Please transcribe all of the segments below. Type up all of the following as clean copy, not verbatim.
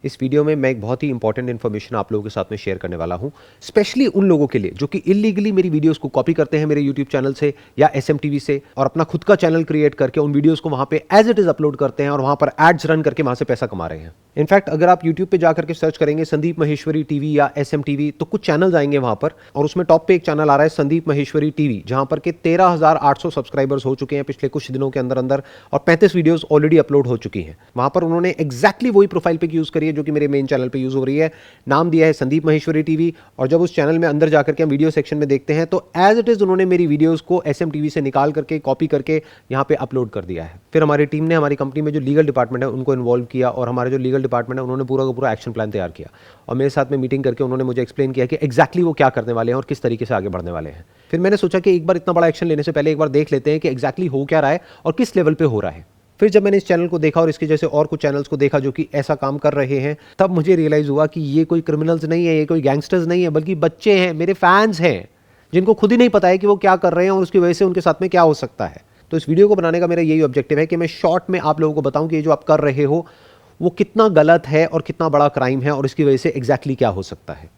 इस वीडियो में मैं एक बहुत ही इंपॉर्टेंट इन्फॉर्मेशन आप लोगों के साथ में शेयर करने वाला हूं, स्पेशली उन लोगों के लिए जो कि इलीगली मेरी वीडियोस को कॉपी करते हैं मेरे यूट्यूब चैनल से या एसएमटीवी से और अपना खुद का चैनल क्रिएट करके उन वीडियोस को वहां पे एज इट इज अपलोड करते हैं और वहां पर एड्स रन करके वहां से पैसा कमा रहे हैं। इनफैक्ट अगर आप यूट्यूब पे जाकर के सर्च करेंगे संदीप महेश्वरी टीवी या एसएमटीवी तो कुछ चैनल्स आएंगे वहां पर, और उसमें टॉप पे एक चैनल आ रहा है संदीप महेश्वरी टीवी, जहां पर के 13,800 सब्सक्राइबर्स हो चुके हैं पिछले कुछ दिनों के अंदर अंदर और 35 वीडियोस ऑलरेडी अपलोड हो चुकी हैं। वहां पर उन्होंने एग्जैक्टली वही प्रोफाइल पिक यूज करी है जो कि मेरे मेन चैनल पे यूज हो रही है। नाम दिया है संदीप महेश्वरी टीवी, और जब उस चैनल में अंदर जाकर के हम वीडियो सेक्शन में देखते हैं तो एज इट इज उन्होंने मेरी वीडियोस को एसएमटीवी से निकाल करके कॉपी करके यहां पे अपलोड कर दिया है। फिर हमारी टीम ने हमारी कंपनी में जो लीगल डिपार्टमेंट है उनको इन्वॉल्व किया और हमारे जो लीगल डिपार्टमेंट है उन्होंने पूरा का पूरा एक्शन प्लान तैयार किया और मेरे साथ में मीटिंग करके उन्होंने मुझे एक्सप्लेन किया कि एग्जैक्टली वो क्या करने वाले हैं और किस तरीके से आगे बढ़ने वाले हैं। फिर मैंने सोचा कि एक बार इतना बड़ा एक्शन लेने से पहले एक बार देख लेते हैं कि एग्जैक्टली हो क्या रहा है और किस लेवल पे हो रहा है। फिर जब मैंने इस चैनल को देखा और इसके जैसे और कुछ चैनल्स को देखा जो कि ऐसा काम कर रहे हैं, तब मुझे रियलाइज हुआ कि ये कोई क्रिमिनल्स नहीं है, ये कोई गैंगस्टर्स नहीं है, बल्कि बच्चे हैं, मेरे फैंस हैं जिनको खुद ही नहीं पता है कि वो क्या कर रहे हैं और उसकी वजह से उनके साथ में क्या हो सकता है। तो इस वीडियो को बनाने का मेरा यही ऑब्जेक्टिव है कि मैं शॉर्ट में आप लोगों को बताऊं कि ये जो आप कर रहे हो वो कितना गलत है और कितना बड़ा क्राइम है और इसकी वजह से एग्जैक्टली क्या हो सकता है।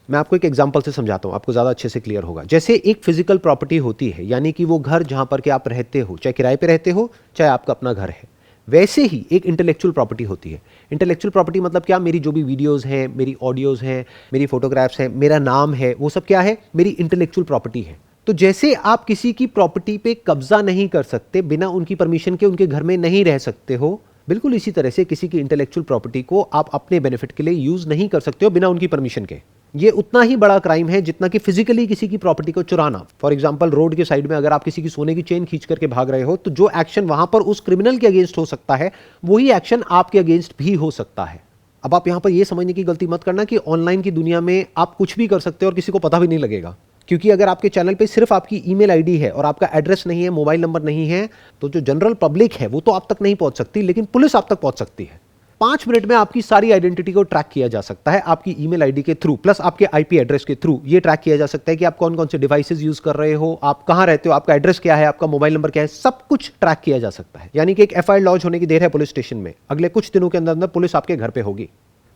मैं आपको एक एग्जांपल से समझाता हूं, आपको ज़्यादा अच्छे से क्लियर होगा। जैसे एक फिजिकल प्रॉपर्टी होती है, यानी कि वो घर जहां पर के आप रहते हो, चाहे किराए पे रहते हो चाहे आपका अपना घर है, वैसे ही एक इंटेलेक्चुअल प्रॉपर्टी होती है। इंटेलेक्चुअल प्रॉपर्टी मतलब क्या? मेरी जो भी वीडियोस हैं, मेरी ऑडियोज हैं, मेरी फोटोग्राफ्स हैं, मेरा नाम है, वो सब क्या है? मेरी इंटेलेक्चुअल प्रॉपर्टी है। तो जैसे आप किसी की प्रॉपर्टी पे कब्जा नहीं कर सकते, बिना उनकी परमिशन के उनके घर में नहीं रह सकते हो, बिल्कुल इसी तरह से किसी की इंटेलेक्चुअल प्रॉपर्टी को आप अपने बेनिफिट के लिए यूज नहीं कर सकते हो बिना उनकी परमिशन के। ये उतना ही बड़ा क्राइम है जितना कि फिजिकली किसी की प्रॉपर्टी को चुराना। फॉर एग्जांपल, रोड के साइड में अगर आप किसी की सोने की चेन खींच करके भाग रहे हो तो जो एक्शन वहां पर उस क्रिमिनल के अगेंस्ट हो सकता है वही एक्शन आपके अगेंस्ट भी हो सकता है। अब आप यहां पर यह समझने की गलती मत करना कि ऑनलाइन की दुनिया में आप कुछ भी कर सकते हो और किसी को पता भी नहीं लगेगा, क्योंकि अगर आपके चैनल पे सिर्फ आपकी ईमेल आईडी है और आपका एड्रेस नहीं है, मोबाइल नंबर नहीं है, तो जो जनरल पब्लिक है वो तो आप तक नहीं पहुंच सकती, लेकिन पुलिस आप तक पहुंच सकती है। 5 मिनट में आपकी सारी आइडेंटिटी को ट्रैक किया जा सकता है आपकी ईमेल आईडी के थ्रू, प्लस आपके आईपी एड्रेस के थ्रू। ये ट्रैक किया जा सकता है कि आप कौन कौन से डिवाइसेस यूज कर रहे हो, आप कहां रहते हो, आपका एड्रेस क्या है, आपका मोबाइल नंबर क्या है, सब कुछ ट्रैक किया जा सकता है। यानी कि एक एफआईआर लॉन्च होने की देर है पुलिस स्टेशन में, अगले कुछ दिनों के अंदर अंदर पुलिस आपके घर पे होगी।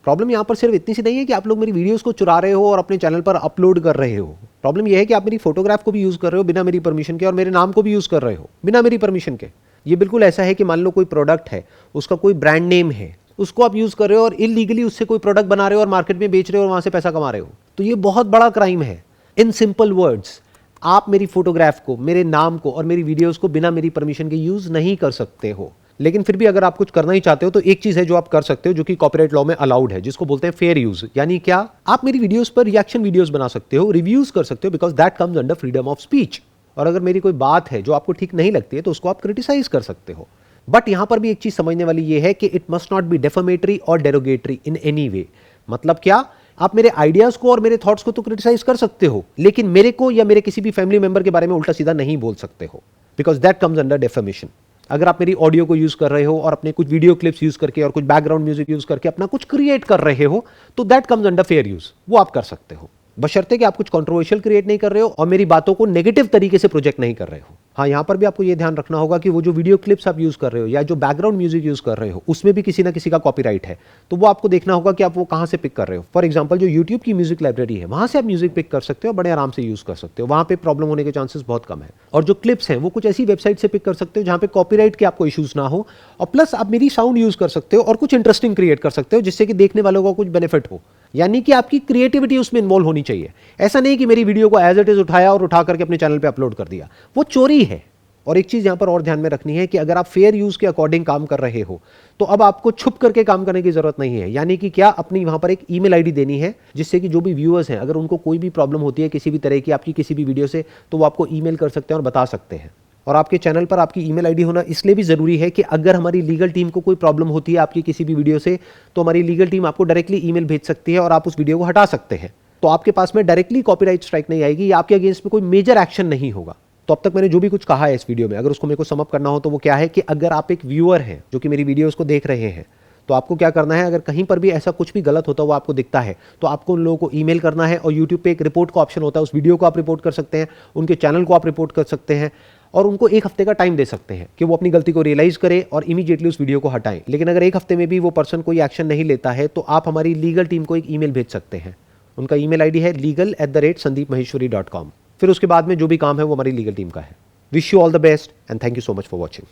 प्रॉब्लम यहां पर सिर्फ इतनी सी नहीं है कि आप लोग मेरी वीडियोस को चुरा रहे हो और अपने चैनल पर अपलोड कर रहे हो। प्रॉब्लम यह है कि आप मेरी फोटोग्राफ को भी यूज कर रहे हो बिना मेरी परमिशन के और मेरे नाम को भी यूज कर रहे हो बिना मेरी परमिशन के। ये बिल्कुल ऐसा है कि मान लो कोई प्रोडक्ट है, उसका कोई ब्रांड नेम है, उसको आप यूज कर रहे हो और इलीगली उससे कोई प्रोडक्ट बना रहे हो और मार्केट में बेच रहे हो और वहां से पैसा कमा रहे हो, तो ये बहुत बड़ा क्राइम है। इन सिंपल वर्ड्स, आप मेरी फोटोग्राफ को, मेरे नाम को और मेरी वीडियोस को बिना मेरी परमिशन के यूज नहीं कर सकते हो। लेकिन फिर भी अगर आप कुछ करना ही चाहते हो तो एक चीज है जो आप कर सकते हो, जो कि कॉपीराइट लॉ में अलाउड है, जिसको बोलते हैं फेयर यूज। यानी क्या? आप मेरी वीडियोस पर रिएक्शन वीडियोस बना सकते हो, रिव्यूज कर सकते हो, because that comes under freedom of speech. और अगर मेरी कोई बात है जो आपको ठीक नहीं लगती है तो उसको आप क्रिटिसाइज कर सकते हो। बट यहां पर भी एक चीज समझने वाली यह है कि it must not be defamatory और डेरोगेटरी इन एनी वे। मतलब क्या? आप मेरे आइडियाज को और मेरे थॉट्स को तो क्रिटिसाइज कर सकते हो, लेकिन मेरे को या मेरे किसी भी फैमिली मेंबर के बारे में उल्टा सीधा नहीं बोल सकते हो, because that comes under defamation. अगर आप मेरी ऑडियो को यूज कर रहे हो और अपने कुछ वीडियो क्लिप्स यूज करके और कुछ बैकग्राउंड म्यूजिक यूज करके अपना कुछ क्रिएट कर रहे हो तो that comes under fair use, वो आप कर सकते हो, बशर्ते कि आप कुछ कंट्रोवर्शियल क्रिएट नहीं कर रहे हो और मेरी बातों को नेगेटिव तरीके से प्रोजेक्ट नहीं कर रहे हो। हाँ, यहां पर भी आपको यह ध्यान रखना होगा कि वो जो वीडियो क्लिप्स आप यूज कर रहे हो या जो बैकग्राउंड म्यूजिक यूज कर रहे हो उसमें भी किसी ना किसी का कॉपीराइट है, तो वो आपको देखना होगा कि आप वो कहां से पिक कर रहे हो। फॉर एग्जांपल, जो यूट्यूब की म्यूजिक लाइब्रेरी है वहां से आप म्यूजिक पिक कर सकते हो, बड़े आराम से यूज कर सकते हो, वहां पे प्रॉब्लम होने के चांसेस बहुत कम है। और जो क्लिप्स हैं वो कुछ ऐसी वेबसाइट से पिक कर सकते हो जहां पे कॉपीराइट के आपको इश्यूज ना हो, और प्लस आप मेरी साउंड यूज कर सकते हो और कुछ इंटरेस्टिंग क्रिएट कर सकते हो जिससे कि देखने वालों को कुछ बेनिफिट हो। यानी कि आपकी क्रिएटिविटी उसमें इन्वॉल्व होनी चाहिए। ऐसा नहीं कि मेरी वीडियो को एज इट इज उठाया और उठा करके अपने चैनल पे अपलोड कर दिया, वो चोरी है। और एक चीज यहां पर और ध्यान में रखनी है कि अगर आप फेयर यूज के अकॉर्डिंग काम कर रहे हो तो अब आपको छुप करके काम करने की जरूरत नहीं है। यानी कि क्या? अपनी वहां पर एक ईमेल आईडी देनी है जिससे कि जो भी व्यूअर्स हैं, अगर उनको कोई भी प्रॉब्लम होती है किसी भी तरह की आपकी किसी भी वीडियो से, तो वो आपको ईमेल कर सकते हैं और बता सकते हैं। और आपके चैनल पर आपकी ईमेल आईडी होना इसलिए भी जरूरी है कि अगर हमारी लीगल टीम को कोई प्रॉब्लम होती है आपकी किसी भी वीडियो से, तो हमारी लीगल टीम आपको डायरेक्टली ईमेल भेज सकती है और आप उस वीडियो को हटा सकते हैं। तो आपके पास में डायरेक्टली कॉपीराइट स्ट्राइक नहीं आएगी या आपके अगेंस्ट में कोई मेजर एक्शन नहीं होगा। तो अब तक मैंने जो भी कुछ कहा है इस वीडियो में, अगर उसको मेरे को सम अप करना हो तो वो क्या है कि अगर आप एक व्यूअर हैं जो कि मेरी वीडियोस को देख रहे हैं, तो आपको क्या करना है, अगर कहीं पर भी ऐसा कुछ भी गलत होता हुआ आपको दिखता है तो आपको उन लोगों को ईमेल करना है। और यूट्यूब पे एक रिपोर्ट का ऑप्शन होता है, उस वीडियो को आप रिपोर्ट कर सकते हैं, उनके चैनल को आप रिपोर्ट कर सकते हैं। और उनको एक हफ्ते का टाइम दे सकते हैं कि वो अपनी गलती को रियलाइज करें और इमीडिएटली उस वीडियो को हटाएं। लेकिन अगर एक हफ्ते में भी वो पर्सन कोई एक्शन नहीं लेता है तो आप हमारी लीगल टीम को एक ईमेल भेज सकते हैं। उनका ईमेल आईडी है legal@sandeepmaheshwari.com। फिर उसके बाद में जो भी काम है वो हमारी लीगल टीम का है। Wish you all the best and thank you so much for watching.